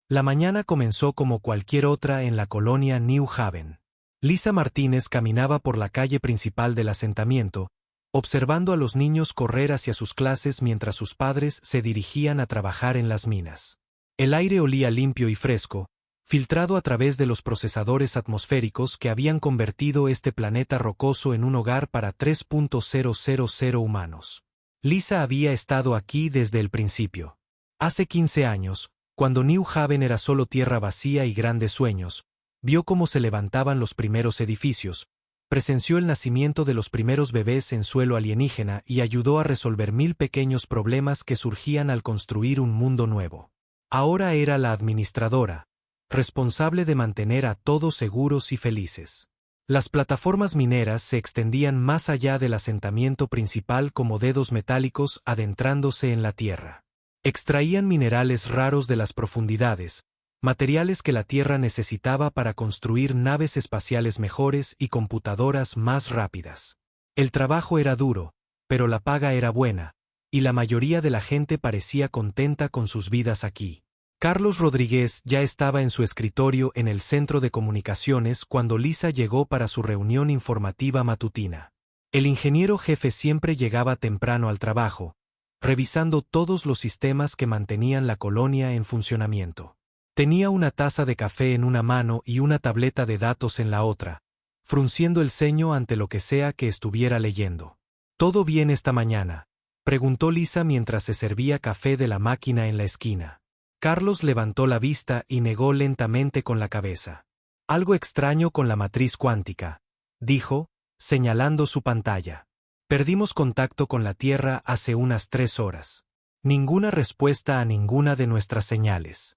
La mañana comenzó como cualquier otra en la colonia New Haven. Lisa Martínez caminaba por la calle principal del asentamiento, observando a los niños correr hacia sus clases mientras sus padres se dirigían a trabajar en las minas. El aire olía limpio y fresco, filtrado a través de los procesadores atmosféricos que habían convertido este planeta rocoso en un hogar para 3.000 humanos. Lisa había estado aquí desde el principio. Hace 15 años, cuando New Haven era solo tierra vacía y grandes sueños, vio cómo se levantaban los primeros edificios, presenció el nacimiento de los primeros bebés en suelo alienígena y ayudó a resolver 1000 pequeños problemas que surgían al construir un mundo nuevo. Ahora era la administradora, responsable de mantener a todos seguros y felices. Las plataformas mineras se extendían más allá del asentamiento principal como dedos metálicos adentrándose en la tierra. Extraían minerales raros de las profundidades, materiales que la Tierra necesitaba para construir naves espaciales mejores y computadoras más rápidas. El trabajo era duro, pero la paga era buena, y la mayoría de la gente parecía contenta con sus vidas aquí. Carlos Rodríguez ya estaba en su escritorio en el centro de comunicaciones cuando Lisa llegó para su reunión informativa matutina. El ingeniero jefe siempre llegaba temprano al trabajo, revisando todos los sistemas que mantenían la colonia en funcionamiento. Tenía una taza de café en una mano y una tableta de datos en la otra, frunciendo el ceño ante lo que sea que estuviera leyendo. ¿Todo bien esta mañana?, preguntó Lisa mientras se servía café de la máquina en la esquina. Carlos levantó la vista y negó lentamente con la cabeza. Algo extraño con la matriz cuántica, dijo, señalando su pantalla. Perdimos contacto con la Tierra hace unas 3 horas. Ninguna respuesta a ninguna de nuestras señales.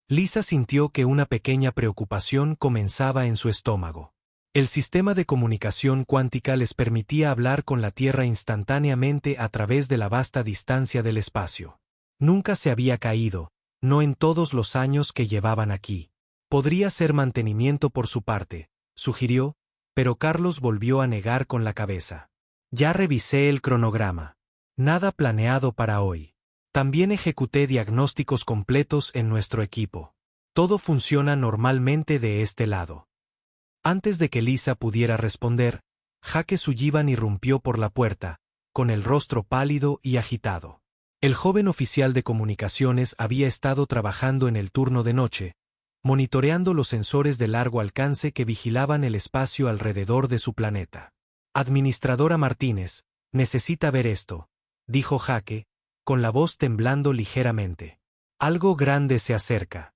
Lisa sintió que una pequeña preocupación comenzaba en su estómago. El sistema de comunicación cuántica les permitía hablar con la Tierra instantáneamente a través de la vasta distancia del espacio. Nunca se había caído, no en todos los años que llevaban aquí. Podría ser mantenimiento por su parte, sugirió, pero Carlos volvió a negar con la cabeza. Ya revisé el cronograma. Nada planeado para hoy. También ejecuté diagnósticos completos en nuestro equipo. Todo funciona normalmente de este lado. Antes de que Lisa pudiera responder, Jake Sullivan irrumpió por la puerta, con el rostro pálido y agitado. El joven oficial de comunicaciones había estado trabajando en el turno de noche, monitoreando los sensores de largo alcance que vigilaban el espacio alrededor de su planeta. Administradora Martínez, necesita ver esto, dijo Jake, con la voz temblando ligeramente. Algo grande se acerca.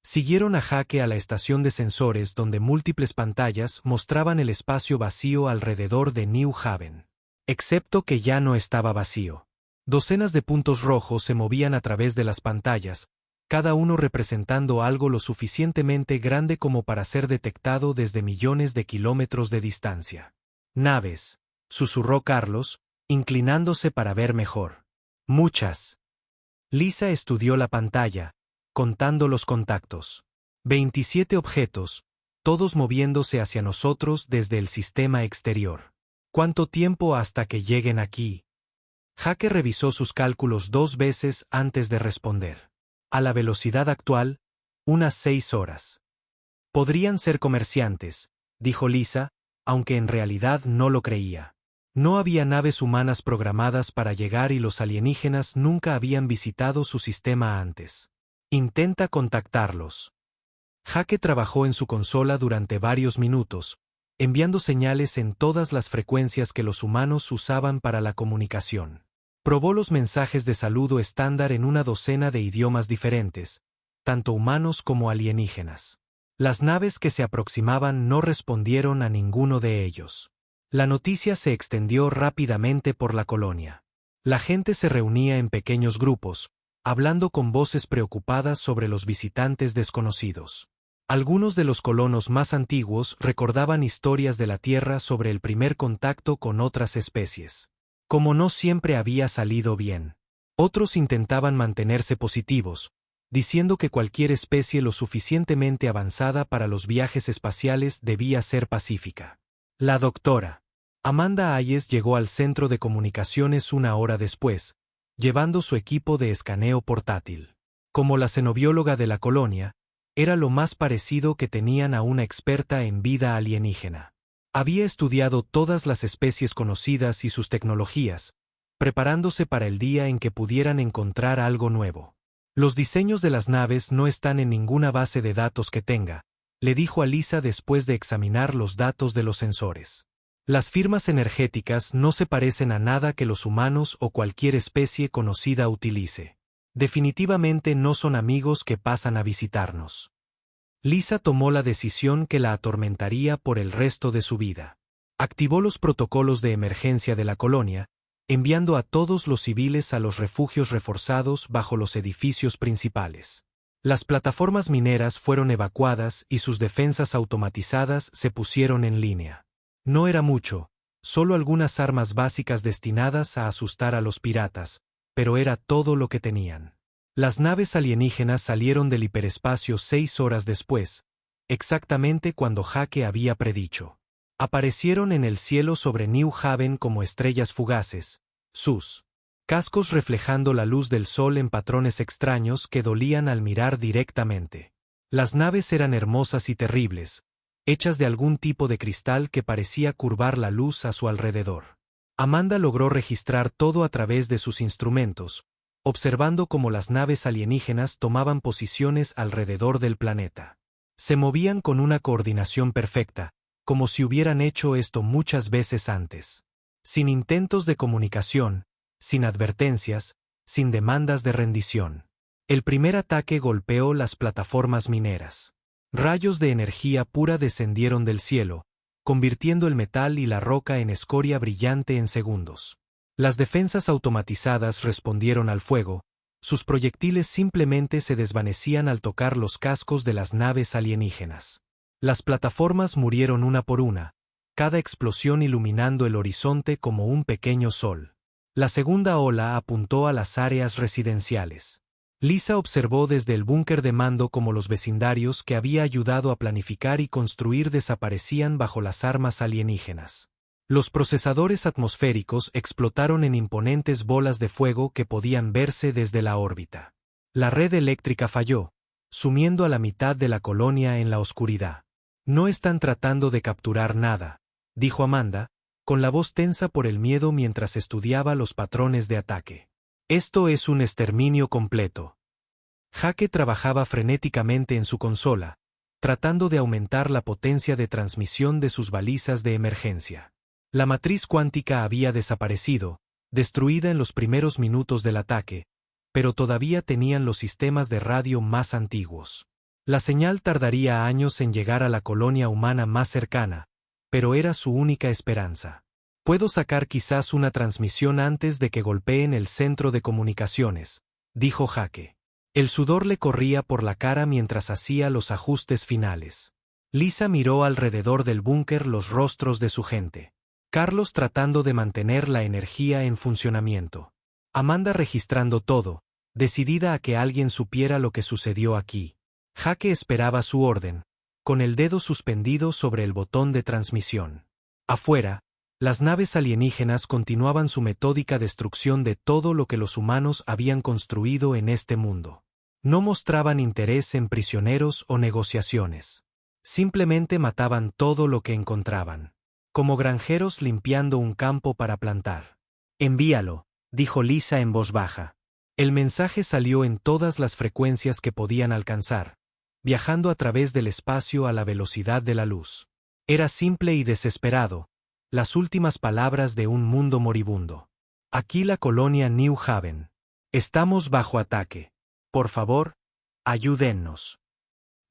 Siguieron a Jake a la estación de sensores donde múltiples pantallas mostraban el espacio vacío alrededor de New Haven. Excepto que ya no estaba vacío. Docenas de puntos rojos se movían a través de las pantallas, cada uno representando algo lo suficientemente grande como para ser detectado desde millones de kilómetros de distancia. Naves, susurró Carlos, inclinándose para ver mejor. Muchas. Lisa estudió la pantalla, contando los contactos. 27 objetos, todos moviéndose hacia nosotros desde el sistema exterior. ¿Cuánto tiempo hasta que lleguen aquí? Jake revisó sus cálculos 2 veces antes de responder. A la velocidad actual, unas 6 horas. Podrían ser comerciantes, dijo Lisa, aunque en realidad no lo creía. No había naves humanas programadas para llegar y los alienígenas nunca habían visitado su sistema antes. Intenta contactarlos. Jake trabajó en su consola durante varios minutos, enviando señales en todas las frecuencias que los humanos usaban para la comunicación. Probó los mensajes de saludo estándar en una docena de idiomas diferentes, tanto humanos como alienígenas. Las naves que se aproximaban no respondieron a ninguno de ellos. La noticia se extendió rápidamente por la colonia. La gente se reunía en pequeños grupos, hablando con voces preocupadas sobre los visitantes desconocidos. Algunos de los colonos más antiguos recordaban historias de la Tierra sobre el primer contacto con otras especies. Como no siempre había salido bien. Otros intentaban mantenerse positivos, diciendo que cualquier especie lo suficientemente avanzada para los viajes espaciales debía ser pacífica. La doctora Amanda Hayes llegó al centro de comunicaciones 1 hora después, llevando su equipo de escaneo portátil. Como la xenobióloga de la colonia, era lo más parecido que tenían a una experta en vida alienígena. Había estudiado todas las especies conocidas y sus tecnologías, preparándose para el día en que pudieran encontrar algo nuevo. Los diseños de las naves no están en ninguna base de datos que tenga, le dijo a Lisa después de examinar los datos de los sensores. Las firmas energéticas no se parecen a nada que los humanos o cualquier especie conocida utilice. Definitivamente no son amigos que pasan a visitarnos. Lisa tomó la decisión que la atormentaría por el resto de su vida. Activó los protocolos de emergencia de la colonia, enviando a todos los civiles a los refugios reforzados bajo los edificios principales. Las plataformas mineras fueron evacuadas y sus defensas automatizadas se pusieron en línea. No era mucho, solo algunas armas básicas destinadas a asustar a los piratas, pero era todo lo que tenían. Las naves alienígenas salieron del hiperespacio 6 horas después, exactamente cuando Jake había predicho. Aparecieron en el cielo sobre New Haven como estrellas fugaces, sus cascos reflejando la luz del sol en patrones extraños que dolían al mirar directamente. Las naves eran hermosas y terribles, hechas de algún tipo de cristal que parecía curvar la luz a su alrededor. Amanda logró registrar todo a través de sus instrumentos, observando cómo las naves alienígenas tomaban posiciones alrededor del planeta. Se movían con una coordinación perfecta, como si hubieran hecho esto muchas veces antes. Sin intentos de comunicación, sin advertencias, sin demandas de rendición. El primer ataque golpeó las plataformas mineras. Rayos de energía pura descendieron del cielo, convirtiendo el metal y la roca en escoria brillante en segundos. Las defensas automatizadas respondieron al fuego, sus proyectiles simplemente se desvanecían al tocar los cascos de las naves alienígenas. Las plataformas murieron una por una, cada explosión iluminando el horizonte como un pequeño sol. La segunda ola apuntó a las áreas residenciales. Lisa observó desde el búnker de mando cómo los vecindarios que había ayudado a planificar y construir desaparecían bajo las armas alienígenas. Los procesadores atmosféricos explotaron en imponentes bolas de fuego que podían verse desde la órbita. La red eléctrica falló, sumiendo a la mitad de la colonia en la oscuridad. No están tratando de capturar nada, dijo Amanda, con la voz tensa por el miedo mientras estudiaba los patrones de ataque. Esto es un exterminio completo. Jake trabajaba frenéticamente en su consola, tratando de aumentar la potencia de transmisión de sus balizas de emergencia. La matriz cuántica había desaparecido, destruida en los primeros minutos del ataque, pero todavía tenían los sistemas de radio más antiguos. La señal tardaría años en llegar a la colonia humana más cercana, pero era su única esperanza. Puedo sacar quizás una transmisión antes de que golpeen el centro de comunicaciones, dijo Jake. El sudor le corría por la cara mientras hacía los ajustes finales. Lisa miró alrededor del búnker los rostros de su gente. Carlos tratando de mantener la energía en funcionamiento. Amanda registrando todo, decidida a que alguien supiera lo que sucedió aquí. Jake esperaba su orden, con el dedo suspendido sobre el botón de transmisión. Afuera, las naves alienígenas continuaban su metódica destrucción de todo lo que los humanos habían construido en este mundo. No mostraban interés en prisioneros o negociaciones. Simplemente mataban todo lo que encontraban. Como granjeros limpiando un campo para plantar. Envíalo, dijo Lisa en voz baja. El mensaje salió en todas las frecuencias que podían alcanzar, viajando a través del espacio a la velocidad de la luz. Era simple y desesperado, las últimas palabras de un mundo moribundo. Aquí la colonia New Haven. Estamos bajo ataque. Por favor, ayúdennos.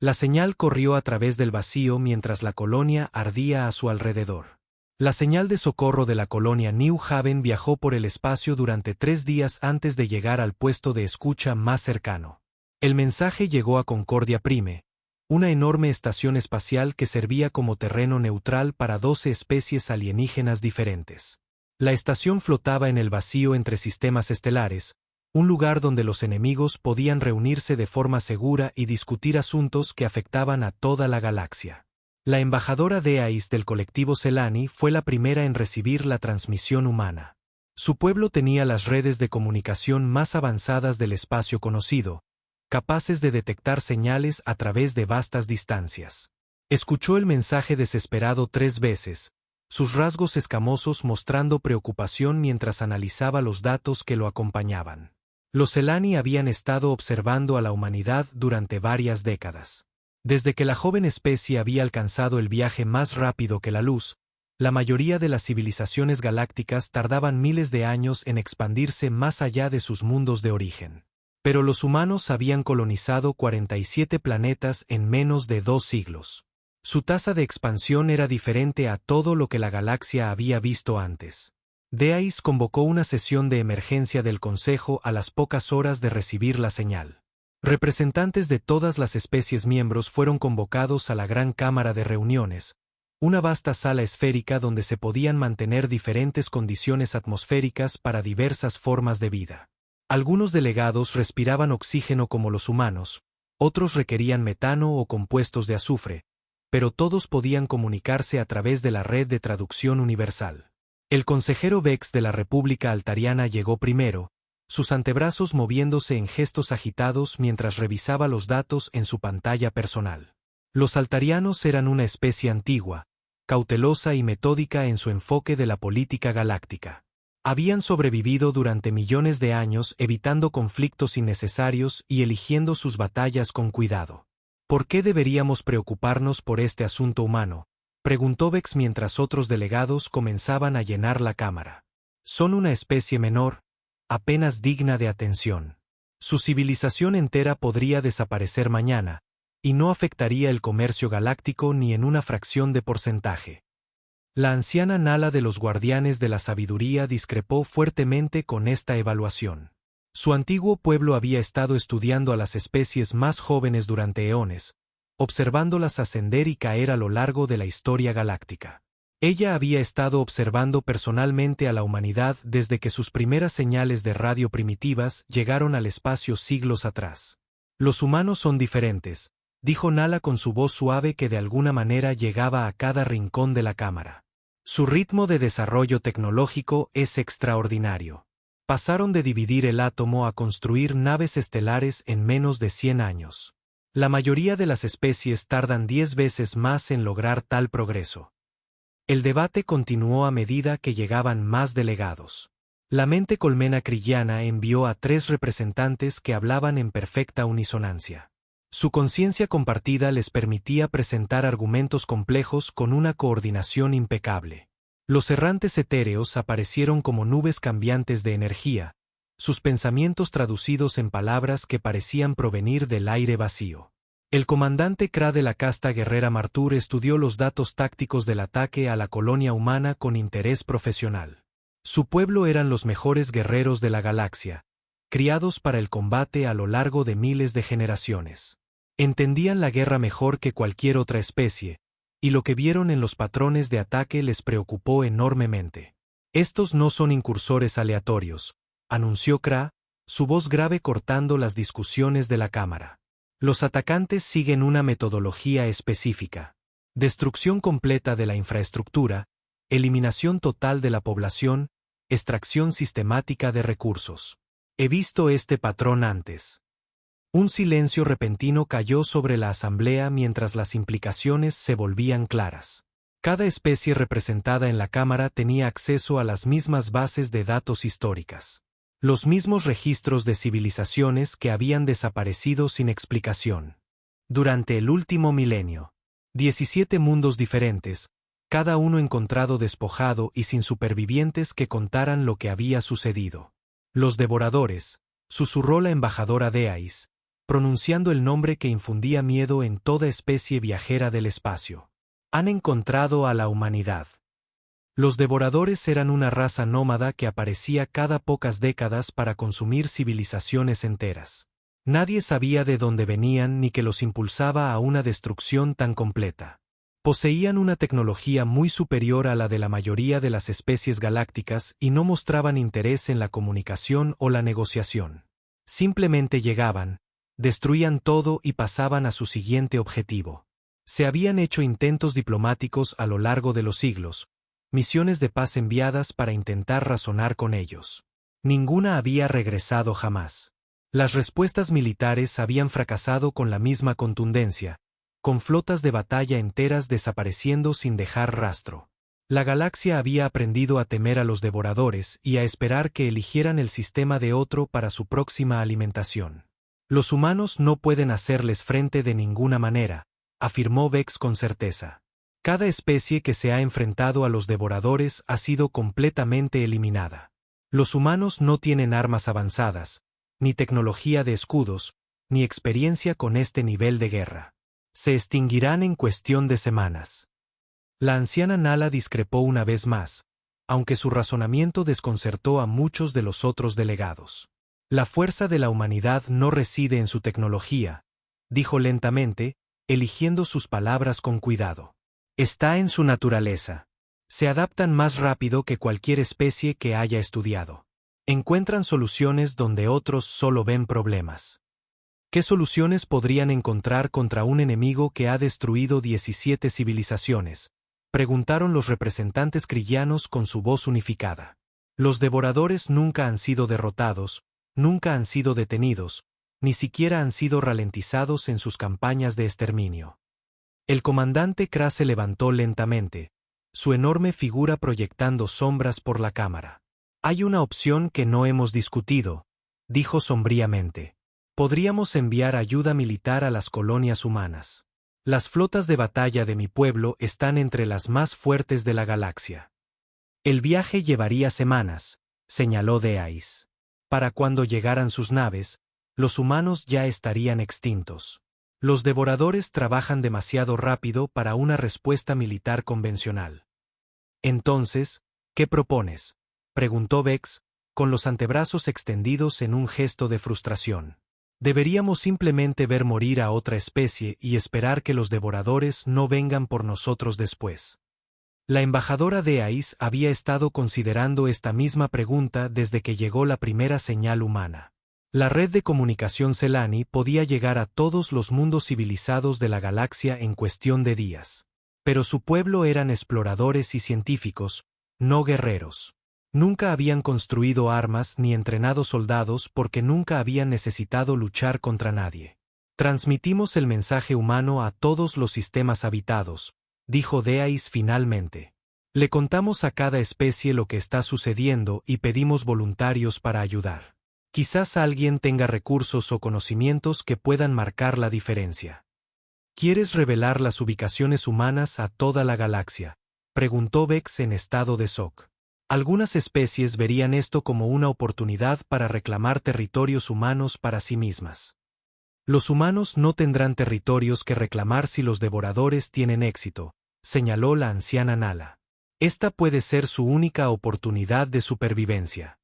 La señal corrió a través del vacío mientras la colonia ardía a su alrededor. La señal de socorro de la colonia New Haven viajó por el espacio durante 3 días antes de llegar al puesto de escucha más cercano. El mensaje llegó a Concordia Prime, una enorme estación espacial que servía como terreno neutral para 12 especies alienígenas diferentes. La estación flotaba en el vacío entre sistemas estelares, un lugar donde los enemigos podían reunirse de forma segura y discutir asuntos que afectaban a toda la galaxia. La embajadora Deais del colectivo Celani fue la primera en recibir la transmisión humana. Su pueblo tenía las redes de comunicación más avanzadas del espacio conocido, capaces de detectar señales a través de vastas distancias. Escuchó el mensaje desesperado 3 veces, sus rasgos escamosos mostrando preocupación mientras analizaba los datos que lo acompañaban. Los Celani habían estado observando a la humanidad durante varias décadas. Desde que la joven especie había alcanzado el viaje más rápido que la luz, la mayoría de las civilizaciones galácticas tardaban miles de años en expandirse más allá de sus mundos de origen. Pero los humanos habían colonizado 47 planetas en menos de 2 siglos. Su tasa de expansión era diferente a todo lo que la galaxia había visto antes. Deais convocó una sesión de emergencia del Consejo a las pocas horas de recibir la señal. Representantes de todas las especies miembros fueron convocados a la Gran Cámara de Reuniones, una vasta sala esférica donde se podían mantener diferentes condiciones atmosféricas para diversas formas de vida. Algunos delegados respiraban oxígeno como los humanos, otros requerían metano o compuestos de azufre, pero todos podían comunicarse a través de la red de traducción universal. El consejero Vex de la República Altariana llegó primero, sus antebrazos moviéndose en gestos agitados mientras revisaba los datos en su pantalla personal. Los altarianos eran una especie antigua, cautelosa y metódica en su enfoque de la política galáctica. Habían sobrevivido durante millones de años evitando conflictos innecesarios y eligiendo sus batallas con cuidado. ¿Por qué deberíamos preocuparnos por este asunto humano?, preguntó Vex mientras otros delegados comenzaban a llenar la cámara. Son una especie menor, apenas digna de atención. Su civilización entera podría desaparecer mañana, y no afectaría el comercio galáctico ni en una fracción de porcentaje. La anciana Nala de los Guardianes de la Sabiduría discrepó fuertemente con esta evaluación. Su antiguo pueblo había estado estudiando a las especies más jóvenes durante eones, observándolas ascender y caer a lo largo de la historia galáctica. Ella había estado observando personalmente a la humanidad desde que sus primeras señales de radio primitivas llegaron al espacio siglos atrás. Los humanos son diferentes, dijo Nala con su voz suave que de alguna manera llegaba a cada rincón de la cámara. Su ritmo de desarrollo tecnológico es extraordinario. Pasaron de dividir el átomo a construir naves estelares en menos de 100 años. La mayoría de las especies tardan 10 veces más en lograr tal progreso. El debate continuó a medida que llegaban más delegados. La mente colmena crillana envió a 3 representantes que hablaban en perfecta unisonancia. Su conciencia compartida les permitía presentar argumentos complejos con una coordinación impecable. Los errantes etéreos aparecieron como nubes cambiantes de energía, sus pensamientos traducidos en palabras que parecían provenir del aire vacío. El comandante Kra de la casta guerrera Martur estudió los datos tácticos del ataque a la colonia humana con interés profesional. Su pueblo eran los mejores guerreros de la galaxia, criados para el combate a lo largo de miles de generaciones. Entendían la guerra mejor que cualquier otra especie, y lo que vieron en los patrones de ataque les preocupó enormemente. Estos no son incursores aleatorios, anunció Kra, su voz grave cortando las discusiones de la cámara. Los atacantes siguen una metodología específica. Destrucción completa de la infraestructura, eliminación total de la población, extracción sistemática de recursos. He visto este patrón antes. Un silencio repentino cayó sobre la asamblea mientras las implicaciones se volvían claras. Cada especie representada en la cámara tenía acceso a las mismas bases de datos históricas. Los mismos registros de civilizaciones que habían desaparecido sin explicación. Durante el último milenio. 17 mundos diferentes, cada uno encontrado despojado y sin supervivientes que contaran lo que había sucedido. Los devoradores, susurró la embajadora Deais, pronunciando el nombre que infundía miedo en toda especie viajera del espacio. Han encontrado a la humanidad. Los devoradores eran una raza nómada que aparecía cada pocas décadas para consumir civilizaciones enteras. Nadie sabía de dónde venían ni qué los impulsaba a una destrucción tan completa. Poseían una tecnología muy superior a la de la mayoría de las especies galácticas y no mostraban interés en la comunicación o la negociación. Simplemente llegaban, destruían todo y pasaban a su siguiente objetivo. Se habían hecho intentos diplomáticos a lo largo de los siglos, misiones de paz enviadas para intentar razonar con ellos. Ninguna había regresado jamás. Las respuestas militares habían fracasado con la misma contundencia, con flotas de batalla enteras desapareciendo sin dejar rastro. La galaxia había aprendido a temer a los devoradores y a esperar que eligieran el sistema de otro para su próxima alimentación. Los humanos no pueden hacerles frente de ninguna manera, afirmó Vex con certeza. Cada especie que se ha enfrentado a los devoradores ha sido completamente eliminada. Los humanos no tienen armas avanzadas, ni tecnología de escudos, ni experiencia con este nivel de guerra. Se extinguirán en cuestión de semanas. La anciana Nala discrepó una vez más, aunque su razonamiento desconcertó a muchos de los otros delegados. La fuerza de la humanidad no reside en su tecnología, dijo lentamente, eligiendo sus palabras con cuidado. Está en su naturaleza. Se adaptan más rápido que cualquier especie que haya estudiado. Encuentran soluciones donde otros solo ven problemas. ¿Qué soluciones podrían encontrar contra un enemigo que ha destruido 17 civilizaciones? Preguntaron los representantes krillanos con su voz unificada. Los devoradores nunca han sido derrotados, nunca han sido detenidos, ni siquiera han sido ralentizados en sus campañas de exterminio. El comandante Kra se levantó lentamente, su enorme figura proyectando sombras por la cámara. Hay una opción que no hemos discutido, dijo sombríamente. Podríamos enviar ayuda militar a las colonias humanas. Las flotas de batalla de mi pueblo están entre las más fuertes de la galaxia. El viaje llevaría semanas, señaló Deais. Para cuando llegaran sus naves, los humanos ya estarían extintos. Los devoradores trabajan demasiado rápido para una respuesta militar convencional. Entonces, ¿qué propones?, preguntó Vex, con los antebrazos extendidos en un gesto de frustración. Deberíamos simplemente ver morir a otra especie y esperar que los devoradores no vengan por nosotros después. La embajadora Deais había estado considerando esta misma pregunta desde que llegó la primera señal humana. La red de comunicación Celani podía llegar a todos los mundos civilizados de la galaxia en cuestión de días. Pero su pueblo eran exploradores y científicos, no guerreros. Nunca habían construido armas ni entrenado soldados porque nunca habían necesitado luchar contra nadie. Transmitimos el mensaje humano a todos los sistemas habitados, dijo Deais finalmente. Le contamos a cada especie lo que está sucediendo y pedimos voluntarios para ayudar. Quizás alguien tenga recursos o conocimientos que puedan marcar la diferencia. ¿Quieres revelar las ubicaciones humanas a toda la galaxia?, preguntó Vex en estado de shock. Algunas especies verían esto como una oportunidad para reclamar territorios humanos para sí mismas. Los humanos no tendrán territorios que reclamar si los devoradores tienen éxito, señaló la anciana Nala. Esta puede ser su única oportunidad de supervivencia.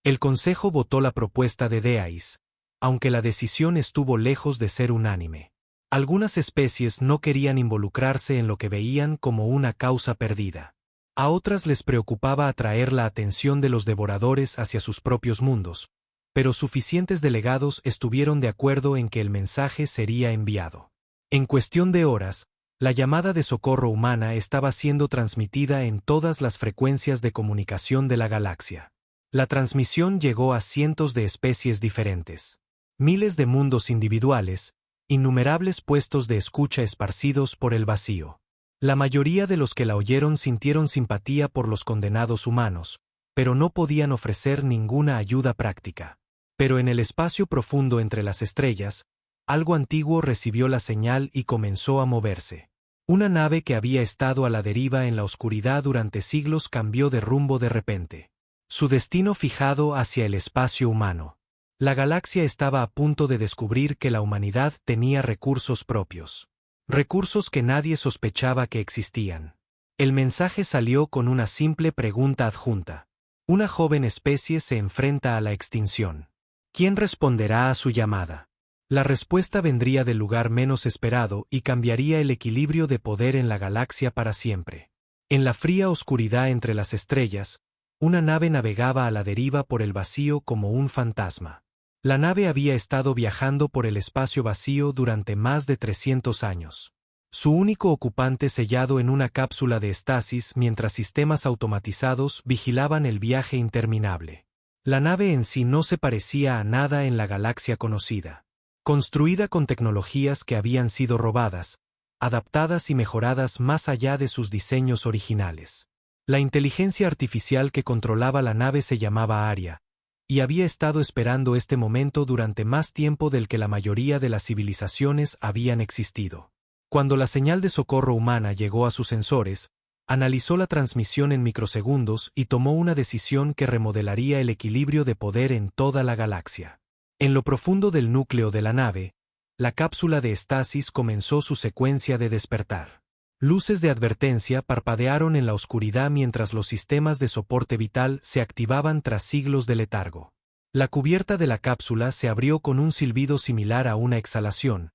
El Consejo votó la propuesta de Deais, aunque la decisión estuvo lejos de ser unánime. Algunas especies no querían involucrarse en lo que veían como una causa perdida. A otras les preocupaba atraer la atención de los devoradores hacia sus propios mundos, pero suficientes delegados estuvieron de acuerdo en que el mensaje sería enviado. En cuestión de horas, la llamada de socorro humana estaba siendo transmitida en todas las frecuencias de comunicación de la galaxia. La transmisión llegó a cientos de especies diferentes. Miles de mundos individuales, innumerables puestos de escucha esparcidos por el vacío. La mayoría de los que la oyeron sintieron simpatía por los condenados humanos, pero no podían ofrecer ninguna ayuda práctica. Pero en el espacio profundo entre las estrellas, algo antiguo recibió la señal y comenzó a moverse. Una nave que había estado a la deriva en la oscuridad durante siglos cambió de rumbo de repente. Su destino fijado hacia el espacio humano. La galaxia estaba a punto de descubrir que la humanidad tenía recursos propios. Recursos que nadie sospechaba que existían. El mensaje salió con una simple pregunta adjunta. Una joven especie se enfrenta a la extinción. ¿Quién responderá a su llamada? La respuesta vendría del lugar menos esperado y cambiaría el equilibrio de poder en la galaxia para siempre. En la fría oscuridad entre las estrellas, una nave navegaba a la deriva por el vacío como un fantasma. La nave había estado viajando por el espacio vacío durante más de 300 años. Su único ocupante sellado en una cápsula de estasis mientras sistemas automatizados vigilaban el viaje interminable. La nave en sí no se parecía a nada en la galaxia conocida. Construida con tecnologías que habían sido robadas, adaptadas y mejoradas más allá de sus diseños originales. La inteligencia artificial que controlaba la nave se llamaba Aria, y había estado esperando este momento durante más tiempo del que la mayoría de las civilizaciones habían existido. Cuando la señal de socorro humana llegó a sus sensores, analizó la transmisión en microsegundos y tomó una decisión que remodelaría el equilibrio de poder en toda la galaxia. En lo profundo del núcleo de la nave, la cápsula de estasis comenzó su secuencia de despertar. Luces de advertencia parpadearon en la oscuridad mientras los sistemas de soporte vital se activaban tras siglos de letargo. La cubierta de la cápsula se abrió con un silbido similar a una exhalación,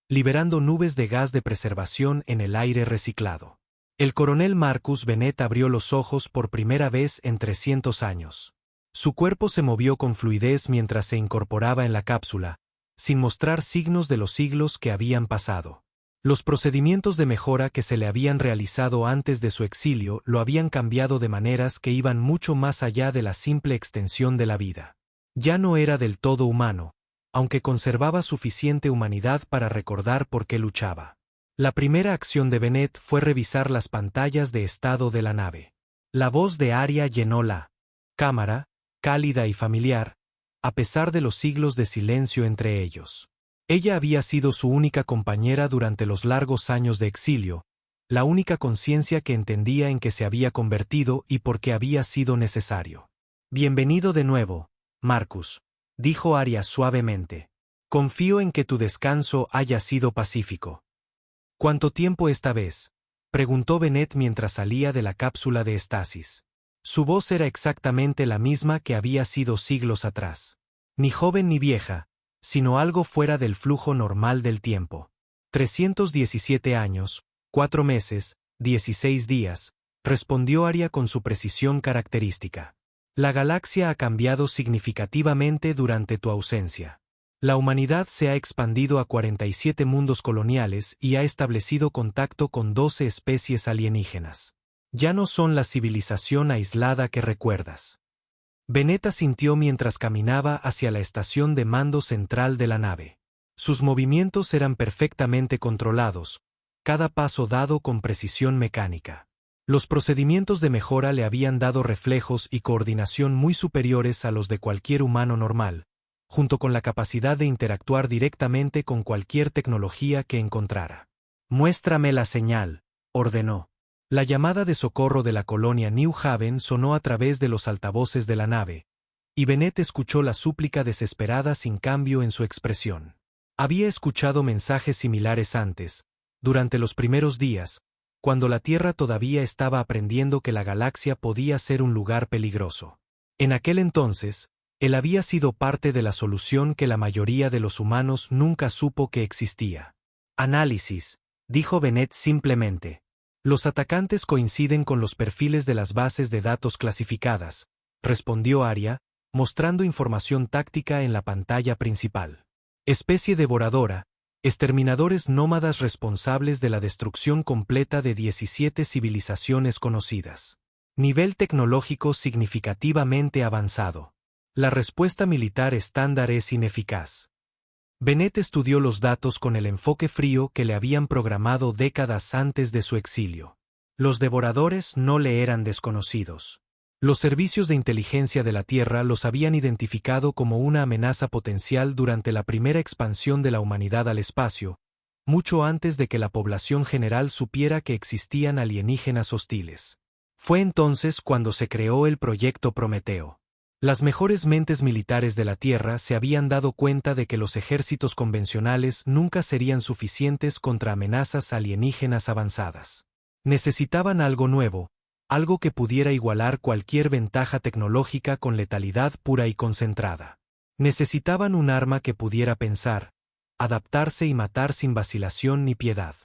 liberando nubes de gas de preservación en el aire reciclado. El coronel Marcus Bennett abrió los ojos por primera vez en 300 años. Su cuerpo se movió con fluidez mientras se incorporaba en la cápsula, sin mostrar signos de los siglos que habían pasado. Los procedimientos de mejora que se le habían realizado antes de su exilio lo habían cambiado de maneras que iban mucho más allá de la simple extensión de la vida. Ya no era del todo humano, aunque conservaba suficiente humanidad para recordar por qué luchaba. La primera acción de Bennett fue revisar las pantallas de estado de la nave. La voz de Aria llenó la cámara, cálida y familiar, a pesar de los siglos de silencio entre ellos. Ella había sido su única compañera durante los largos años de exilio, la única conciencia que entendía en qué se había convertido y por qué había sido necesario. Bienvenido de nuevo, Marcus, dijo Aria suavemente. Confío en que tu descanso haya sido pacífico. ¿Cuánto tiempo esta vez?, preguntó Bennett mientras salía de la cápsula de estasis. Su voz era exactamente la misma que había sido siglos atrás. Ni joven ni vieja, sino algo fuera del flujo normal del tiempo. 317 años, 4 meses, 16 días, respondió Aria con su precisión característica. La galaxia ha cambiado significativamente durante tu ausencia. La humanidad se ha expandido a 47 mundos coloniales y ha establecido contacto con 12 especies alienígenas. Ya no son la civilización aislada que recuerdas. Bennett asintió mientras caminaba hacia la estación de mando central de la nave. Sus movimientos eran perfectamente controlados, cada paso dado con precisión mecánica. Los procedimientos de mejora le habían dado reflejos y coordinación muy superiores a los de cualquier humano normal, junto con la capacidad de interactuar directamente con cualquier tecnología que encontrara. «Muéstrame la señal», ordenó. La llamada de socorro de la colonia New Haven sonó a través de los altavoces de la nave, y Bennett escuchó la súplica desesperada sin cambio en su expresión. Había escuchado mensajes similares antes, durante los primeros días, cuando la Tierra todavía estaba aprendiendo que la galaxia podía ser un lugar peligroso. En aquel entonces, él había sido parte de la solución que la mayoría de los humanos nunca supo que existía. Análisis, dijo Bennett simplemente. Los atacantes coinciden con los perfiles de las bases de datos clasificadas, respondió Aria, mostrando información táctica en la pantalla principal. Especie devoradora, exterminadores nómadas responsables de la destrucción completa de 17 civilizaciones conocidas. Nivel tecnológico significativamente avanzado. La respuesta militar estándar es ineficaz. Bennett estudió los datos con el enfoque frío que le habían programado décadas antes de su exilio. Los devoradores no le eran desconocidos. Los servicios de inteligencia de la Tierra los habían identificado como una amenaza potencial durante la primera expansión de la humanidad al espacio, mucho antes de que la población general supiera que existían alienígenas hostiles. Fue entonces cuando se creó el Proyecto Prometeo. Las mejores mentes militares de la Tierra se habían dado cuenta de que los ejércitos convencionales nunca serían suficientes contra amenazas alienígenas avanzadas. Necesitaban algo nuevo, algo que pudiera igualar cualquier ventaja tecnológica con letalidad pura y concentrada. Necesitaban un arma que pudiera pensar, adaptarse y matar sin vacilación ni piedad.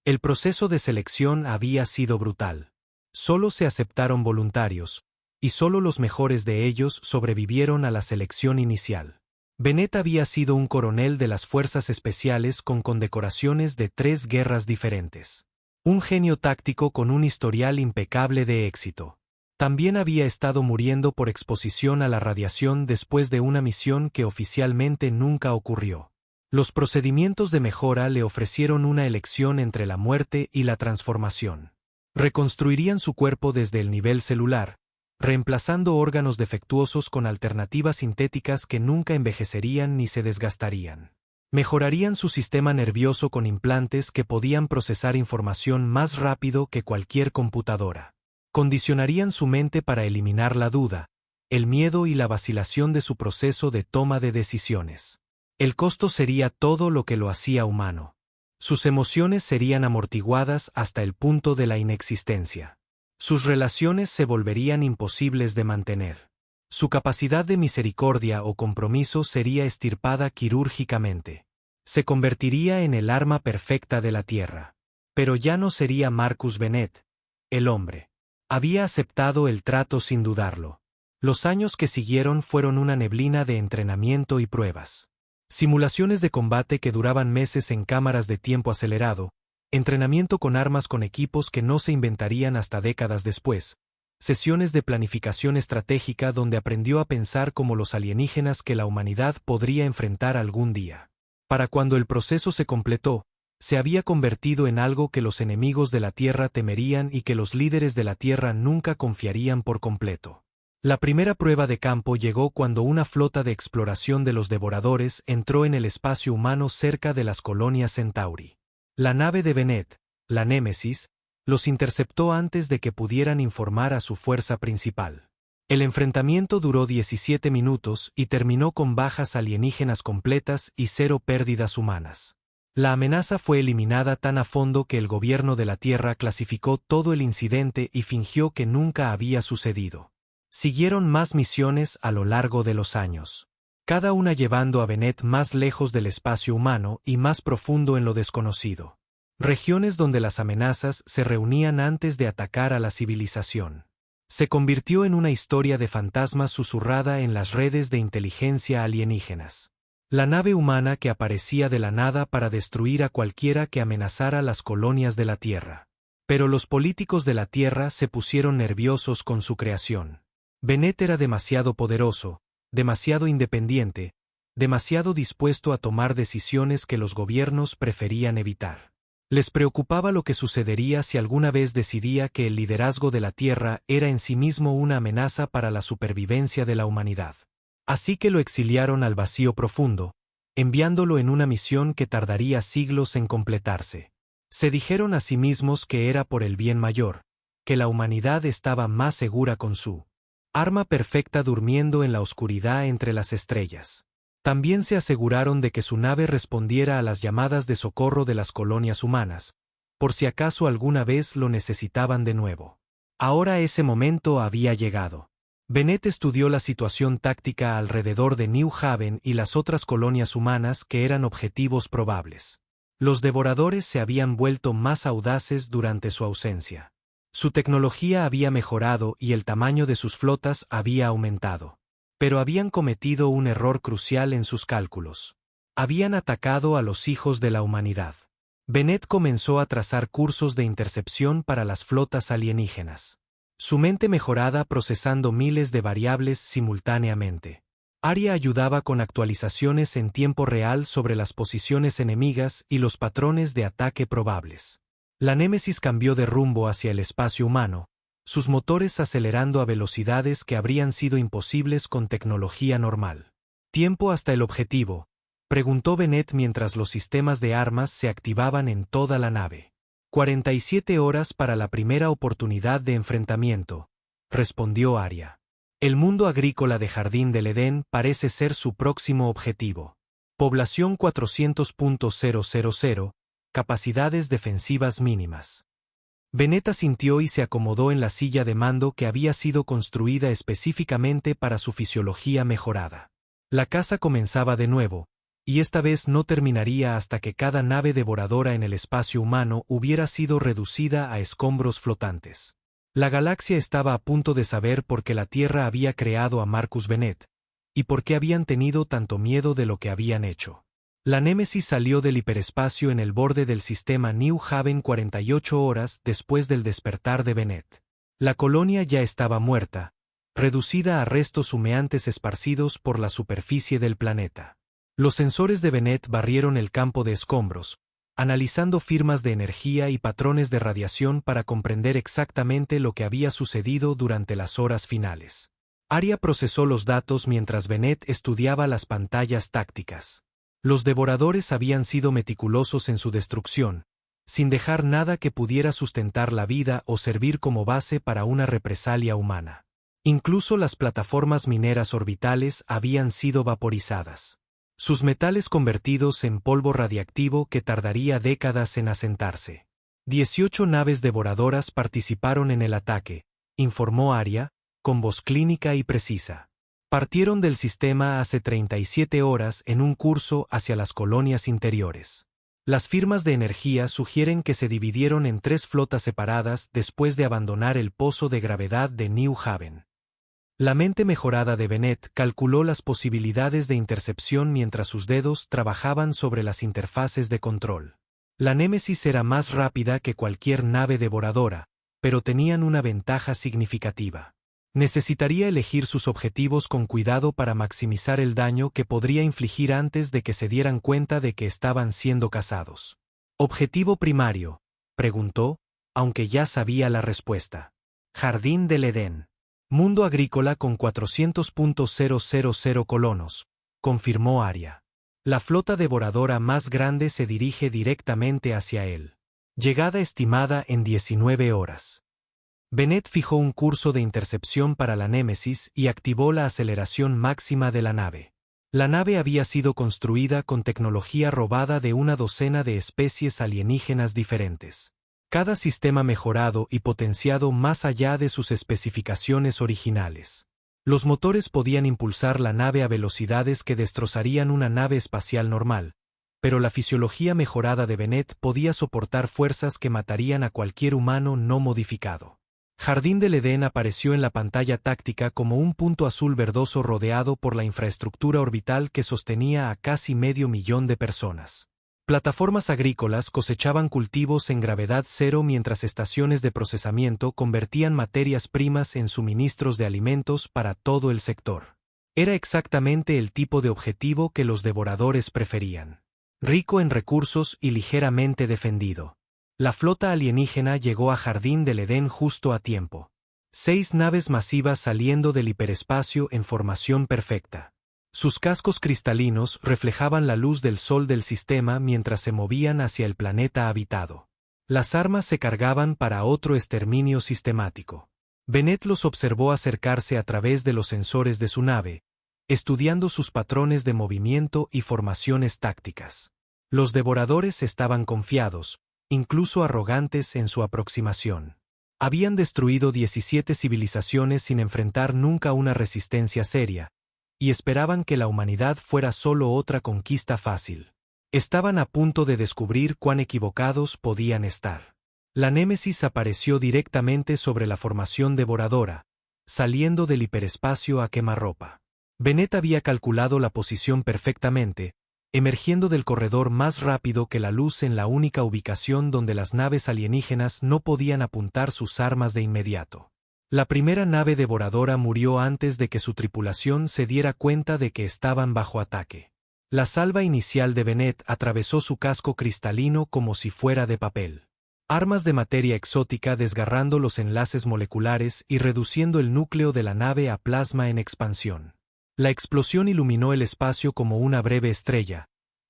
El proceso de selección había sido brutal. Solo se aceptaron voluntarios, y solo los mejores de ellos sobrevivieron a la selección inicial. Bennett había sido un coronel de las Fuerzas Especiales con condecoraciones de 3 guerras diferentes. Un genio táctico con un historial impecable de éxito. También había estado muriendo por exposición a la radiación después de una misión que oficialmente nunca ocurrió. Los procedimientos de mejora le ofrecieron una elección entre la muerte y la transformación. Reconstruirían su cuerpo desde el nivel celular, reemplazando órganos defectuosos con alternativas sintéticas que nunca envejecerían ni se desgastarían. Mejorarían su sistema nervioso con implantes que podían procesar información más rápido que cualquier computadora. Condicionarían su mente para eliminar la duda, el miedo y la vacilación de su proceso de toma de decisiones. El costo sería todo lo que lo hacía humano. Sus emociones serían amortiguadas hasta el punto de la inexistencia. Sus relaciones se volverían imposibles de mantener. Su capacidad de misericordia o compromiso sería extirpada quirúrgicamente. Se convertiría en el arma perfecta de la Tierra. Pero ya no sería Marcus Bennett, el hombre. Había aceptado el trato sin dudarlo. Los años que siguieron fueron una neblina de entrenamiento y pruebas. Simulaciones de combate que duraban meses en cámaras de tiempo acelerado, entrenamiento con armas con equipos que no se inventarían hasta décadas después, sesiones de planificación estratégica donde aprendió a pensar como los alienígenas que la humanidad podría enfrentar algún día. Para cuando el proceso se completó, se había convertido en algo que los enemigos de la Tierra temerían y que los líderes de la Tierra nunca confiarían por completo. La primera prueba de campo llegó cuando una flota de exploración de los devoradores entró en el espacio humano cerca de las colonias Centauri. La nave de Bennett, la Némesis, los interceptó antes de que pudieran informar a su fuerza principal. El enfrentamiento duró 17 minutos y terminó con bajas alienígenas completas y 0 pérdidas humanas. La amenaza fue eliminada tan a fondo que el gobierno de la Tierra clasificó todo el incidente y fingió que nunca había sucedido. Siguieron más misiones a lo largo de los años, cada una llevando a Bennett más lejos del espacio humano y más profundo en lo desconocido. Regiones donde las amenazas se reunían antes de atacar a la civilización. Se convirtió en una historia de fantasmas susurrada en las redes de inteligencia alienígenas. La nave humana que aparecía de la nada para destruir a cualquiera que amenazara las colonias de la Tierra. Pero los políticos de la Tierra se pusieron nerviosos con su creación. Bennett era demasiado poderoso, demasiado independiente, demasiado dispuesto a tomar decisiones que los gobiernos preferían evitar. Les preocupaba lo que sucedería si alguna vez decidía que el liderazgo de la Tierra era en sí mismo una amenaza para la supervivencia de la humanidad. Así que lo exiliaron al vacío profundo, enviándolo en una misión que tardaría siglos en completarse. Se dijeron a sí mismos que era por el bien mayor, que la humanidad estaba más segura con su arma perfecta durmiendo en la oscuridad entre las estrellas. También se aseguraron de que su nave respondiera a las llamadas de socorro de las colonias humanas, por si acaso alguna vez lo necesitaban de nuevo. Ahora ese momento había llegado. Bennett estudió la situación táctica alrededor de New Haven y las otras colonias humanas que eran objetivos probables. Los devoradores se habían vuelto más audaces durante su ausencia. Su tecnología había mejorado y el tamaño de sus flotas había aumentado. Pero habían cometido un error crucial en sus cálculos. Habían atacado a los hijos de la humanidad. Bennett comenzó a trazar cursos de intercepción para las flotas alienígenas. Su mente mejorada procesando miles de variables simultáneamente. Aria ayudaba con actualizaciones en tiempo real sobre las posiciones enemigas y los patrones de ataque probables. La Némesis cambió de rumbo hacia el espacio humano, sus motores acelerando a velocidades que habrían sido imposibles con tecnología normal. ¿Tiempo hasta el objetivo?, preguntó Bennett mientras los sistemas de armas se activaban en toda la nave. 47 horas para la primera oportunidad de enfrentamiento, respondió Aria. El mundo agrícola de Jardín del Edén parece ser su próximo objetivo. Población 400.000, capacidades defensivas mínimas. Bennett asintió y se acomodó en la silla de mando que había sido construida específicamente para su fisiología mejorada. La caza comenzaba de nuevo, y esta vez no terminaría hasta que cada nave devoradora en el espacio humano hubiera sido reducida a escombros flotantes. La galaxia estaba a punto de saber por qué la Tierra había creado a Marcus Bennett, y por qué habían tenido tanto miedo de lo que habían hecho. La Némesis salió del hiperespacio en el borde del sistema New Haven 48 horas después del despertar de Bennett. La colonia ya estaba muerta, reducida a restos humeantes esparcidos por la superficie del planeta. Los sensores de Bennett barrieron el campo de escombros, analizando firmas de energía y patrones de radiación para comprender exactamente lo que había sucedido durante las horas finales. Arya procesó los datos mientras Bennett estudiaba las pantallas tácticas. Los devoradores habían sido meticulosos en su destrucción, sin dejar nada que pudiera sustentar la vida o servir como base para una represalia humana. Incluso las plataformas mineras orbitales habían sido vaporizadas. Sus metales convertidos en polvo radiactivo que tardaría décadas en asentarse. 18 naves devoradoras participaron en el ataque, informó Arya, con voz clínica y precisa. Partieron del sistema hace 37 horas en un curso hacia las colonias interiores. Las firmas de energía sugieren que se dividieron en 3 flotas separadas después de abandonar el pozo de gravedad de New Haven. La mente mejorada de Bennett calculó las posibilidades de intercepción mientras sus dedos trabajaban sobre las interfaces de control. La Némesis era más rápida que cualquier nave devoradora, pero tenían una ventaja significativa. Necesitaría elegir sus objetivos con cuidado para maximizar el daño que podría infligir antes de que se dieran cuenta de que estaban siendo cazados. ¿Objetivo primario?, preguntó, aunque ya sabía la respuesta. Jardín del Edén. Mundo agrícola con 400.000 colonos, confirmó Arya. La flota devoradora más grande se dirige directamente hacia él. Llegada estimada en 19 horas. Bennett fijó un curso de intercepción para la Némesis y activó la aceleración máxima de la nave. La nave había sido construida con tecnología robada de una docena de especies alienígenas diferentes. Cada sistema mejorado y potenciado más allá de sus especificaciones originales. Los motores podían impulsar la nave a velocidades que destrozarían una nave espacial normal, pero la fisiología mejorada de Bennett podía soportar fuerzas que matarían a cualquier humano no modificado. Jardín del Edén apareció en la pantalla táctica como un punto azul verdoso rodeado por la infraestructura orbital que sostenía a casi 500.000 de personas. Plataformas agrícolas cosechaban cultivos en gravedad cero mientras estaciones de procesamiento convertían materias primas en suministros de alimentos para todo el sector. Era exactamente el tipo de objetivo que los devoradores preferían. Rico en recursos y ligeramente defendido. La flota alienígena llegó a Jardín del Edén justo a tiempo. 6 naves masivas saliendo del hiperespacio en formación perfecta. Sus cascos cristalinos reflejaban la luz del sol del sistema mientras se movían hacia el planeta habitado. Las armas se cargaban para otro exterminio sistemático. Bennett los observó acercarse a través de los sensores de su nave, estudiando sus patrones de movimiento y formaciones tácticas. Los devoradores estaban confiados, incluso arrogantes en su aproximación. Habían destruido 17 civilizaciones sin enfrentar nunca una resistencia seria, y esperaban que la humanidad fuera solo otra conquista fácil. Estaban a punto de descubrir cuán equivocados podían estar. La Némesis apareció directamente sobre la formación devoradora, saliendo del hiperespacio a quemarropa. Bennett había calculado la posición perfectamente, emergiendo del corredor más rápido que la luz en la única ubicación donde las naves alienígenas no podían apuntar sus armas de inmediato. La primera nave devoradora murió antes de que su tripulación se diera cuenta de que estaban bajo ataque. La salva inicial de Bennett atravesó su casco cristalino como si fuera de papel. Armas de materia exótica desgarrando los enlaces moleculares y reduciendo el núcleo de la nave a plasma en expansión. La explosión iluminó el espacio como una breve estrella,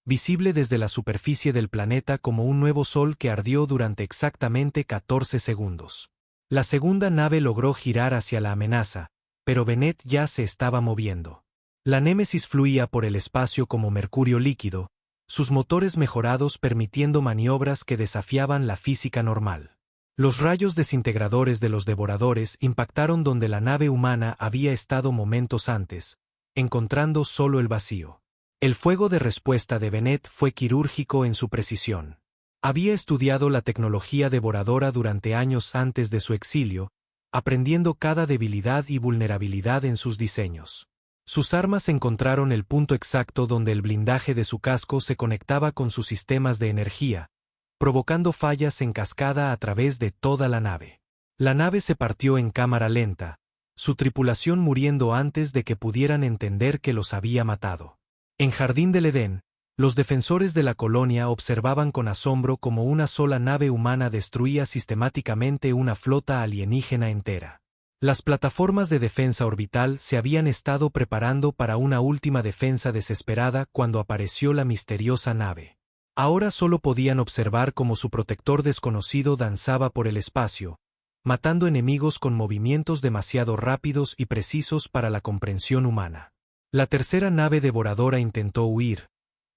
visible desde la superficie del planeta como un nuevo sol que ardió durante exactamente 14 segundos. La segunda nave logró girar hacia la amenaza, pero Bennett ya se estaba moviendo. La Némesis fluía por el espacio como mercurio líquido, sus motores mejorados permitiendo maniobras que desafiaban la física normal. Los rayos desintegradores de los devoradores impactaron donde la nave humana había estado momentos antes, encontrando solo el vacío. El fuego de respuesta de Bennett fue quirúrgico en su precisión. Había estudiado la tecnología devoradora durante años antes de su exilio, aprendiendo cada debilidad y vulnerabilidad en sus diseños. Sus armas encontraron el punto exacto donde el blindaje de su casco se conectaba con sus sistemas de energía, provocando fallas en cascada a través de toda la nave. La nave se partió en cámara lenta, su tripulación muriendo antes de que pudieran entender que los había matado. En Jardín del Edén, los defensores de la colonia observaban con asombro cómo una sola nave humana destruía sistemáticamente una flota alienígena entera. Las plataformas de defensa orbital se habían estado preparando para una última defensa desesperada cuando apareció la misteriosa nave. Ahora solo podían observar cómo su protector desconocido danzaba por el espacio, matando enemigos con movimientos demasiado rápidos y precisos para la comprensión humana. La tercera nave devoradora intentó huir,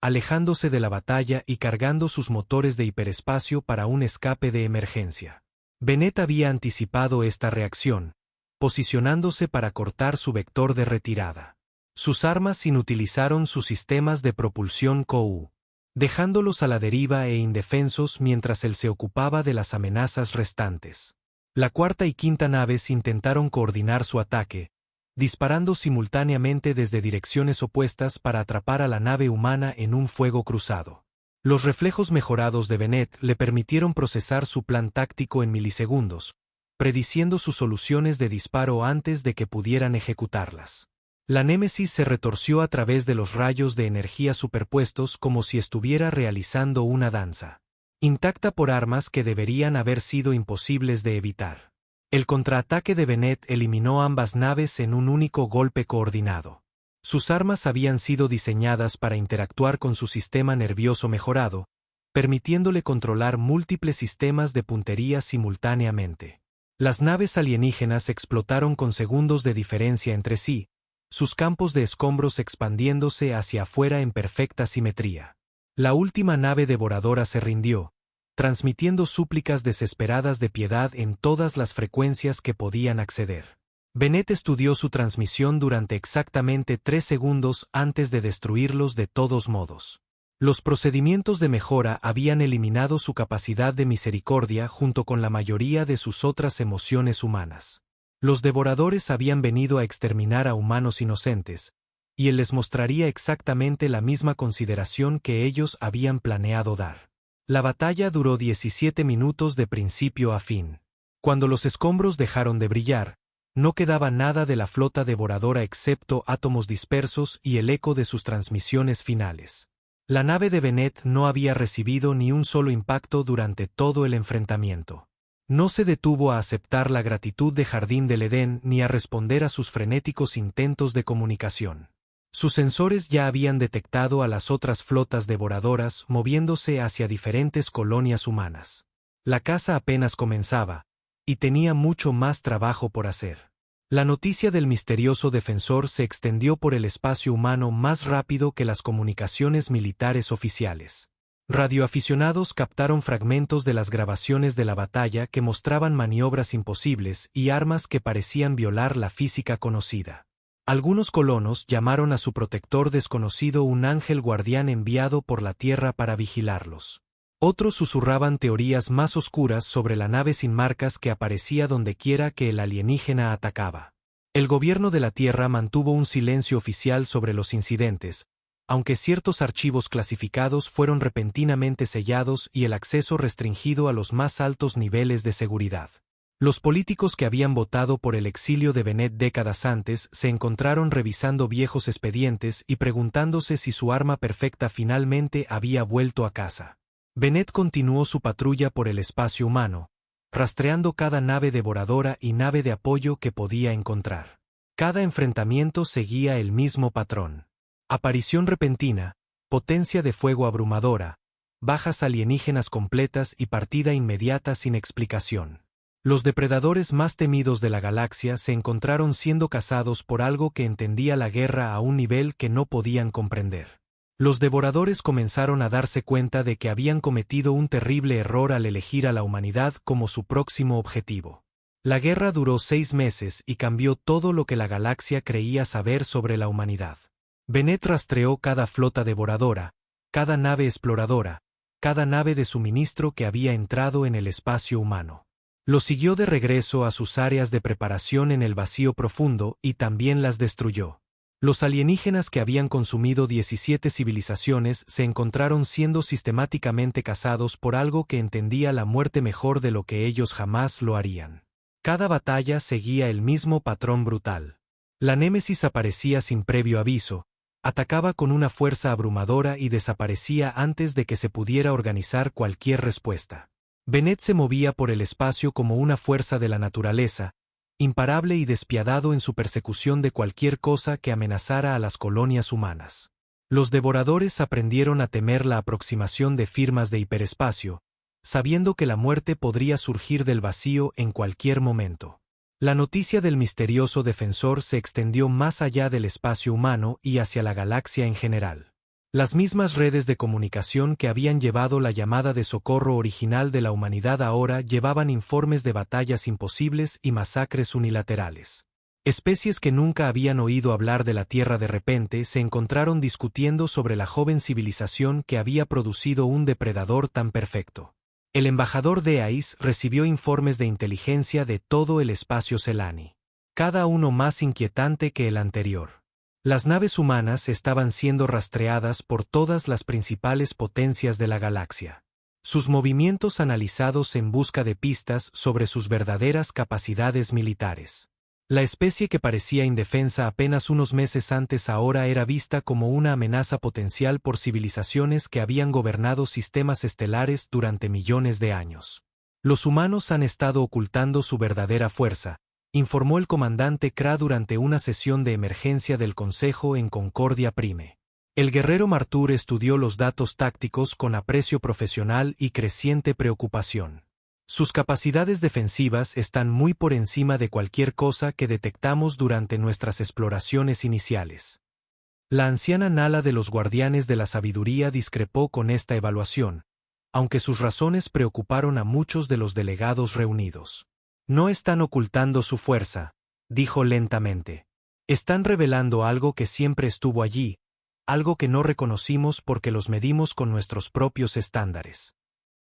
alejándose de la batalla y cargando sus motores de hiperespacio para un escape de emergencia. Bennett había anticipado esta reacción, posicionándose para cortar su vector de retirada. Sus armas inutilizaron sus sistemas de propulsión KOU, dejándolos a la deriva e indefensos mientras él se ocupaba de las amenazas restantes. La cuarta y quinta naves intentaron coordinar su ataque, disparando simultáneamente desde direcciones opuestas para atrapar a la nave humana en un fuego cruzado. Los reflejos mejorados de Bennett le permitieron procesar su plan táctico en milisegundos, prediciendo sus soluciones de disparo antes de que pudieran ejecutarlas. La Némesis se retorció a través de los rayos de energía superpuestos como si estuviera realizando una danza, intacta por armas que deberían haber sido imposibles de evitar. El contraataque de Bennett eliminó ambas naves en un único golpe coordinado. Sus armas habían sido diseñadas para interactuar con su sistema nervioso mejorado, permitiéndole controlar múltiples sistemas de puntería simultáneamente. Las naves alienígenas explotaron con segundos de diferencia entre sí, sus campos de escombros expandiéndose hacia afuera en perfecta simetría. La última nave devoradora se rindió, transmitiendo súplicas desesperadas de piedad en todas las frecuencias que podían acceder. Bennett estudió su transmisión durante exactamente 3 segundos antes de destruirlos de todos modos. Los procedimientos de mejora habían eliminado su capacidad de misericordia junto con la mayoría de sus otras emociones humanas. Los devoradores habían venido a exterminar a humanos inocentes, y él les mostraría exactamente la misma consideración que ellos habían planeado dar. La batalla duró 17 minutos de principio a fin. Cuando los escombros dejaron de brillar, no quedaba nada de la flota devoradora excepto átomos dispersos y el eco de sus transmisiones finales. La nave de Bennett no había recibido ni un solo impacto durante todo el enfrentamiento. No se detuvo a aceptar la gratitud de Jardín del Edén ni a responder a sus frenéticos intentos de comunicación. Sus sensores ya habían detectado a las otras flotas devoradoras moviéndose hacia diferentes colonias humanas. La caza apenas comenzaba, y tenía mucho más trabajo por hacer. La noticia del misterioso defensor se extendió por el espacio humano más rápido que las comunicaciones militares oficiales. Radioaficionados captaron fragmentos de las grabaciones de la batalla que mostraban maniobras imposibles y armas que parecían violar la física conocida. Algunos colonos llamaron a su protector desconocido un ángel guardián enviado por la Tierra para vigilarlos. Otros susurraban teorías más oscuras sobre la nave sin marcas que aparecía dondequiera que el alienígena atacaba. El gobierno de la Tierra mantuvo un silencio oficial sobre los incidentes, aunque ciertos archivos clasificados fueron repentinamente sellados y el acceso restringido a los más altos niveles de seguridad. Los políticos que habían votado por el exilio de Bennett décadas antes se encontraron revisando viejos expedientes y preguntándose si su arma perfecta finalmente había vuelto a casa. Bennett continuó su patrulla por el espacio humano, rastreando cada nave devoradora y nave de apoyo que podía encontrar. Cada enfrentamiento seguía el mismo patrón. Aparición repentina, potencia de fuego abrumadora, bajas alienígenas completas y partida inmediata sin explicación. Los depredadores más temidos de la galaxia se encontraron siendo cazados por algo que entendía la guerra a un nivel que no podían comprender. Los devoradores comenzaron a darse cuenta de que habían cometido un terrible error al elegir a la humanidad como su próximo objetivo. La guerra duró 6 meses y cambió todo lo que la galaxia creía saber sobre la humanidad. Bennett rastreó cada flota devoradora, cada nave exploradora, cada nave de suministro que había entrado en el espacio humano. Los siguió de regreso a sus áreas de preparación en el vacío profundo y también las destruyó. Los alienígenas que habían consumido 17 civilizaciones se encontraron siendo sistemáticamente cazados por algo que entendía la muerte mejor de lo que ellos jamás lo harían. Cada batalla seguía el mismo patrón brutal. La Némesis aparecía sin previo aviso, atacaba con una fuerza abrumadora y desaparecía antes de que se pudiera organizar cualquier respuesta. Bennett se movía por el espacio como una fuerza de la naturaleza, imparable y despiadado en su persecución de cualquier cosa que amenazara a las colonias humanas. Los devoradores aprendieron a temer la aproximación de firmas de hiperespacio, sabiendo que la muerte podría surgir del vacío en cualquier momento. La noticia del misterioso defensor se extendió más allá del espacio humano y hacia la galaxia en general. Las mismas redes de comunicación que habían llevado la llamada de socorro original de la humanidad ahora llevaban informes de batallas imposibles y masacres unilaterales. Especies que nunca habían oído hablar de la Tierra de repente se encontraron discutiendo sobre la joven civilización que había producido un depredador tan perfecto. El embajador de Ais recibió informes de inteligencia de todo el espacio Celani, cada uno más inquietante que el anterior. Las naves humanas estaban siendo rastreadas por todas las principales potencias de la galaxia. Sus movimientos analizados en busca de pistas sobre sus verdaderas capacidades militares. La especie que parecía indefensa apenas unos meses antes ahora era vista como una amenaza potencial por civilizaciones que habían gobernado sistemas estelares durante millones de años. Los humanos han estado ocultando su verdadera fuerza, informó el comandante Kra durante una sesión de emergencia del Consejo en Concordia Prime. El guerrero Martur estudió los datos tácticos con aprecio profesional y creciente preocupación. Sus capacidades defensivas están muy por encima de cualquier cosa que detectamos durante nuestras exploraciones iniciales. La anciana Nala de los Guardianes de la Sabiduría discrepó con esta evaluación, aunque sus razones preocuparon a muchos de los delegados reunidos. No están ocultando su fuerza, dijo lentamente. Están revelando algo que siempre estuvo allí, algo que no reconocimos porque los medimos con nuestros propios estándares.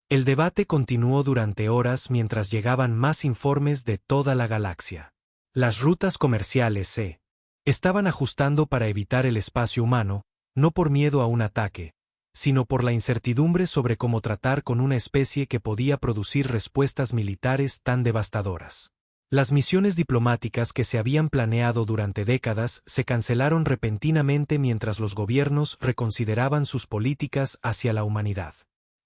El debate continuó durante horas mientras llegaban más informes de toda la galaxia. Las rutas comerciales se estaban ajustando para evitar el espacio humano, no por miedo a un ataque, sino por la incertidumbre sobre cómo tratar con una especie que podía producir respuestas militares tan devastadoras. Las misiones diplomáticas que se habían planeado durante décadas se cancelaron repentinamente mientras los gobiernos reconsideraban sus políticas hacia la humanidad.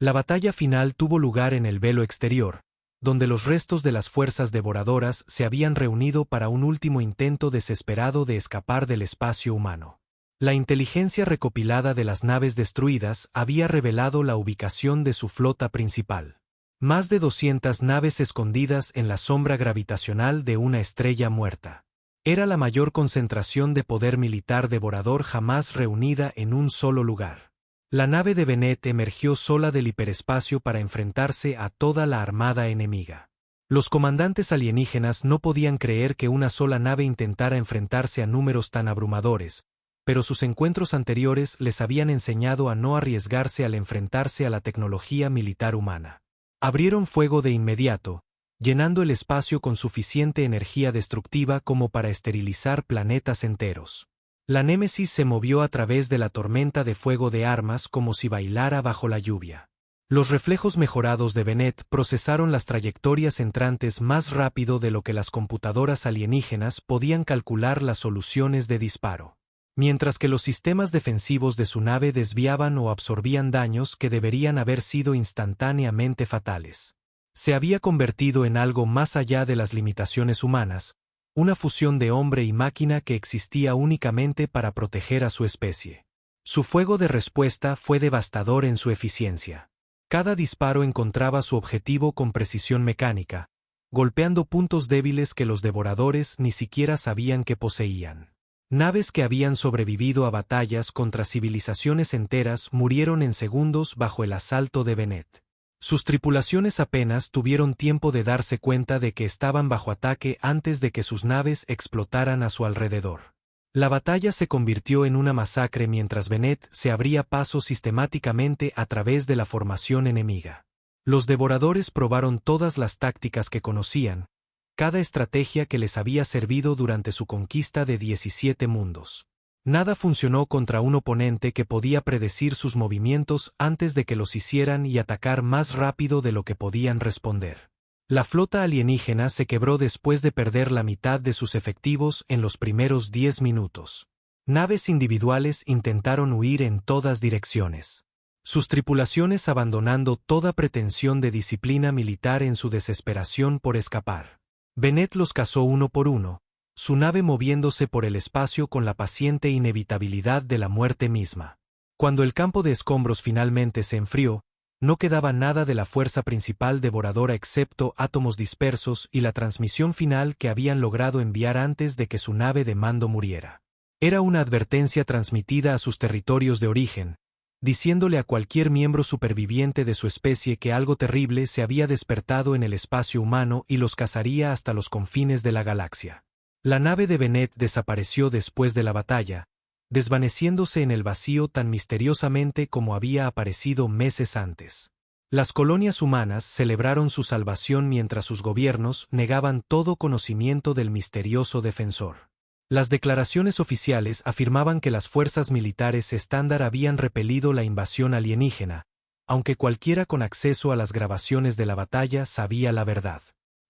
La batalla final tuvo lugar en el velo exterior, donde los restos de las fuerzas devoradoras se habían reunido para un último intento desesperado de escapar del espacio humano. La inteligencia recopilada de las naves destruidas había revelado la ubicación de su flota principal. Más de 200 naves escondidas en la sombra gravitacional de una estrella muerta. Era la mayor concentración de poder militar devorador jamás reunida en un solo lugar. La nave de Bennett emergió sola del hiperespacio para enfrentarse a toda la armada enemiga. Los comandantes alienígenas no podían creer que una sola nave intentara enfrentarse a números tan abrumadores, pero sus encuentros anteriores les habían enseñado a no arriesgarse al enfrentarse a la tecnología militar humana. Abrieron fuego de inmediato, llenando el espacio con suficiente energía destructiva como para esterilizar planetas enteros. La Némesis se movió a través de la tormenta de fuego de armas como si bailara bajo la lluvia. Los reflejos mejorados de Bennett procesaron las trayectorias entrantes más rápido de lo que las computadoras alienígenas podían calcular las soluciones de disparo. Mientras que los sistemas defensivos de su nave desviaban o absorbían daños que deberían haber sido instantáneamente fatales. Se había convertido en algo más allá de las limitaciones humanas, una fusión de hombre y máquina que existía únicamente para proteger a su especie. Su fuego de respuesta fue devastador en su eficiencia. Cada disparo encontraba su objetivo con precisión mecánica, golpeando puntos débiles que los devoradores ni siquiera sabían que poseían. Naves que habían sobrevivido a batallas contra civilizaciones enteras murieron en segundos bajo el asalto de Bennett. Sus tripulaciones apenas tuvieron tiempo de darse cuenta de que estaban bajo ataque antes de que sus naves explotaran a su alrededor. La batalla se convirtió en una masacre mientras Bennett se abría paso sistemáticamente a través de la formación enemiga. Los devoradores probaron todas las tácticas que conocían, cada estrategia que les había servido durante su conquista de 17 mundos. Nada funcionó contra un oponente que podía predecir sus movimientos antes de que los hicieran y atacar más rápido de lo que podían responder. La flota alienígena se quebró después de perder la mitad de sus efectivos en los primeros 10 minutos. Naves individuales intentaron huir en todas direcciones. Sus tripulaciones abandonando toda pretensión de disciplina militar en su desesperación por escapar. Bennett los cazó uno por uno, su nave moviéndose por el espacio con la paciente inevitabilidad de la muerte misma. Cuando el campo de escombros finalmente se enfrió, no quedaba nada de la fuerza principal devoradora excepto átomos dispersos y la transmisión final que habían logrado enviar antes de que su nave de mando muriera. Era una advertencia transmitida a sus territorios de origen, diciéndole a cualquier miembro superviviente de su especie que algo terrible se había despertado en el espacio humano y los cazaría hasta los confines de la galaxia. La nave de Bennett desapareció después de la batalla, desvaneciéndose en el vacío tan misteriosamente como había aparecido meses antes. Las colonias humanas celebraron su salvación mientras sus gobiernos negaban todo conocimiento del misterioso defensor. Las declaraciones oficiales afirmaban que las fuerzas militares estándar habían repelido la invasión alienígena, aunque cualquiera con acceso a las grabaciones de la batalla sabía la verdad.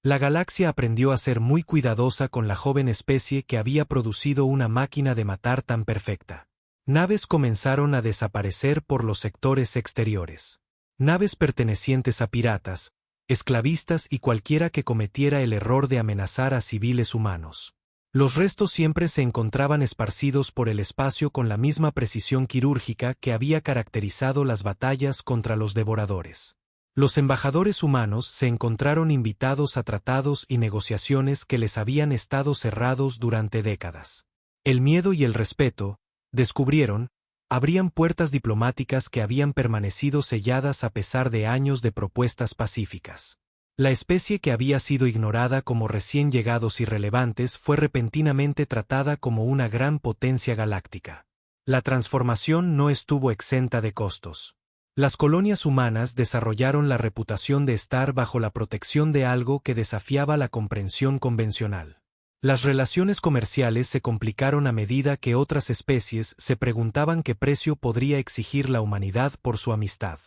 La galaxia aprendió a ser muy cuidadosa con la joven especie que había producido una máquina de matar tan perfecta. Naves comenzaron a desaparecer por los sectores exteriores. Naves pertenecientes a piratas, esclavistas y cualquiera que cometiera el error de amenazar a civiles humanos. Los restos siempre se encontraban esparcidos por el espacio con la misma precisión quirúrgica que había caracterizado las batallas contra los devoradores. Los embajadores humanos se encontraron invitados a tratados y negociaciones que les habían estado cerrados durante décadas. El miedo y el respeto, descubrieron, abrían puertas diplomáticas que habían permanecido selladas a pesar de años de propuestas pacíficas. La especie que había sido ignorada como recién llegados irrelevantes fue repentinamente tratada como una gran potencia galáctica. La transformación no estuvo exenta de costos. Las colonias humanas desarrollaron la reputación de estar bajo la protección de algo que desafiaba la comprensión convencional. Las relaciones comerciales se complicaron a medida que otras especies se preguntaban qué precio podría exigir la humanidad por su amistad.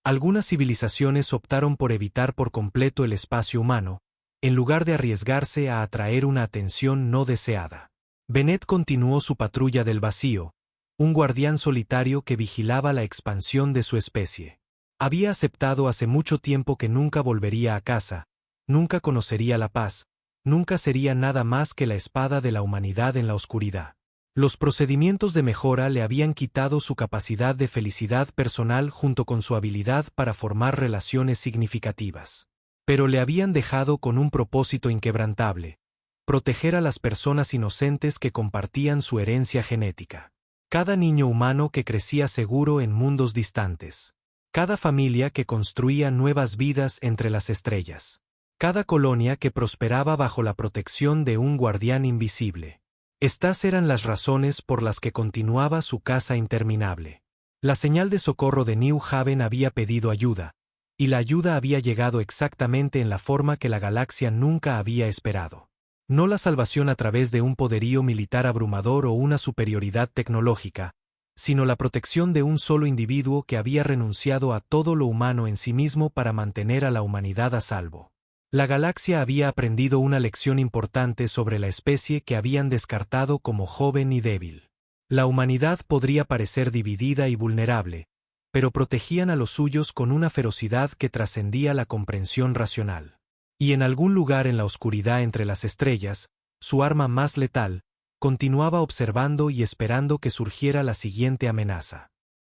Algunas civilizaciones optaron por evitar por completo el espacio humano, en lugar de arriesgarse a atraer una atención no deseada. Bennett continuó su patrulla del vacío, un guardián solitario que vigilaba la expansión de su especie. Había aceptado hace mucho tiempo que nunca volvería a casa, nunca conocería la paz, nunca sería nada más que la espada de la humanidad en la oscuridad. Los procedimientos de mejora le habían quitado su capacidad de felicidad personal junto con su habilidad para formar relaciones significativas. Pero le habían dejado con un propósito inquebrantable: proteger a las personas inocentes que compartían su herencia genética. Cada niño humano que crecía seguro en mundos distantes. Cada familia que construía nuevas vidas entre las estrellas. Cada colonia que prosperaba bajo la protección de un guardián invisible. Estas eran las razones por las que continuaba su caza interminable. La señal de socorro de New Haven había pedido ayuda, y la ayuda había llegado exactamente en la forma que la galaxia nunca había esperado. No la salvación a través de un poderío militar abrumador o una superioridad tecnológica, sino la protección de un solo individuo que había renunciado a todo lo humano en sí mismo para mantener a la humanidad a salvo. La galaxia había aprendido una lección importante sobre la especie que habían descartado como joven y débil. La humanidad podría parecer dividida y vulnerable, pero protegían a los suyos con una ferocidad que trascendía la comprensión racional. Y en algún lugar en la oscuridad entre las estrellas, su arma más letal, continuaba observando y esperando que surgiera la siguiente amenaza.